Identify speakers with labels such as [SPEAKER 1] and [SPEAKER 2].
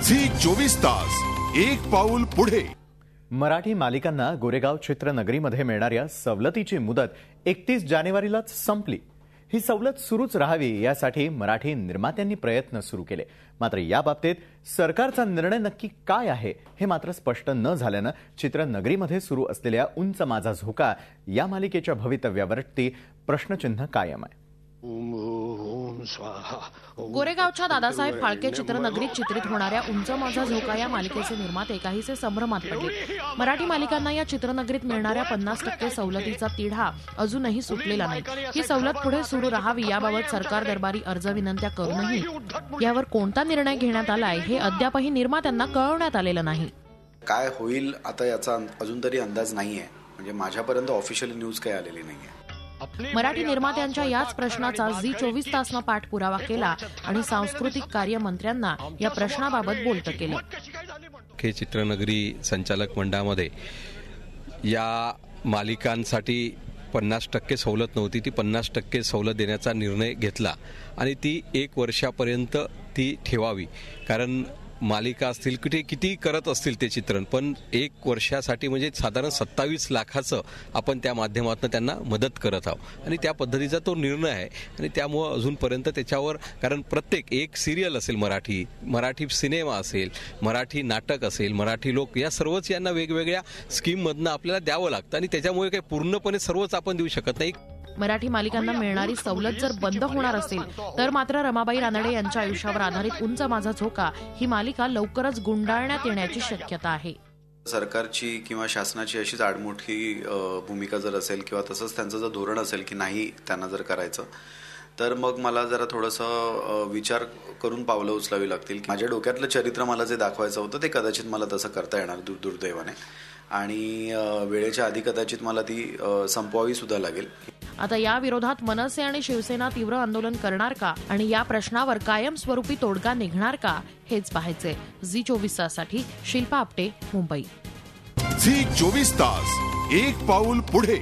[SPEAKER 1] Zee 24 तास एक पाऊल पुढे।
[SPEAKER 2] मराठी मालिकांना गोरेगाव चित्रनगरीमध्ये मिळणाऱ्या सवलतीची मुदत 31 जानेवारीलाच संपली। ही सवलत सुरूच राहावी यासाठी मराठी निर्मात्यांनी प्रयत्न सुरू केले। मात्र या बाबतीत सरकारचा निर्णय नक्की काय आहे हे मात्र स्पष्ट न झाल्याने चित्रनगरीमध्ये सुरू असलेल्या उंच माझा झोका या मालिकेच्या भवितव्यावरती प्रश्नचिन्ह कायम आहे।
[SPEAKER 3] गोरेगावच्या दादासाहेब फाळके चित्रनगरीत चित्रित होणाऱ्या उंच माझा झोका या मालिकेचे निर्माते काहीसे संभ्रमात पडले। मराठी मालिकांना या चित्रनगरीत मिळणाऱ्या 50% सवलतीचा तिढा अजूनही सुटलेला नाही। ही सवलत पुढे सुरू राहावी याबाबत सरकार दरबारी अर्ज विनंत्या करूनही यावर कोणता निर्णय घेण्यात आलाय हे अद्यापही निर्मात्यांना कळवण्यात आलेलं नाही।
[SPEAKER 4] काय होईल आता याचा अजून तरी अंदाज नाहीये, म्हणजे माझ्यापर्यंत ऑफिशियल न्यूज काही आलेली नाहीये।
[SPEAKER 3] मराठी निर्मात्यांच्या याच प्रश्नाचा झी 24 तासनं पाठपुरावा केला आणि सांस्कृतिक कार्य मंत्र्यांना या प्रश्नाबाबत बोलतं केलं।
[SPEAKER 5] हे चित्रनगरी संचालक मंडळामध्ये या मालिकांसाठी 50% सवलत नव्हती, ती 50% सवलत देण्याचा निर्णय घेतला आणि ती 1 वर्षापर्यंत ती ठेवावी। कारण मालिका असतील किती करत असतील ते चित्रण, पण 1 वर्षासाठी म्हणजे साधारण 27 लाखाचं आपण त्या माध्यमातून त्यांना मदत करत आहोत आणि त्या पद्धतीचा तो निर्णय आहे। आणि त्यामुळे अजूनपर्यंत त्याच्यावर, कारण प्रत्येक एक सिरियल असेल, मराठी सिनेमा असेल, मराठी नाटक असेल, मराठी लोक, या सर्वच यांना वेगवेगळ्या स्कीममधनं आपल्याला द्यावं लागतं आणि त्याच्यामुळे काही पूर्णपणे सर्वच आपण देऊ शकत नाही।
[SPEAKER 3] मराठी मालिकांना मिळणारी सवलत जर बंद होणार असेल तर मात्र रमाबाई रानडे यांच्या आयुष्यावर आधारित उंच माझा झोका ही मालिका लवकरच गुंडाळण्यात येण्याची शक्यता आहे।
[SPEAKER 4] सरकारची किंवा शासनाची अशीच आडमुठी भूमिका जर असेल किंवा तसंच त्यांचं जर धोरण असेल की नाही त्यांना जर करायचं, तर मग मला जरा थोडंसं विचार करून पावलं उचलावी लागतील। माझ्या डोक्यातलं चरित्र मला जे दाखवायचं होतं ते कदाचित मला तसं करता येणार दुर्दैवाने, आणि वेळेच्या आधी कदाचित मला ती संपवावी सुद्धा लागेल।
[SPEAKER 3] आता या विरोधात मनसे आणि शिवसेना तीव्र आंदोलन करणार का आणि या प्रश्नावर कायमस्वरूपी तोडगा निघणार का हेच पाहायचे। झी 24 ताससाठी शिल्पा आपटे, मुंबई।
[SPEAKER 1] झी 24 तास एक पाऊल पुढे।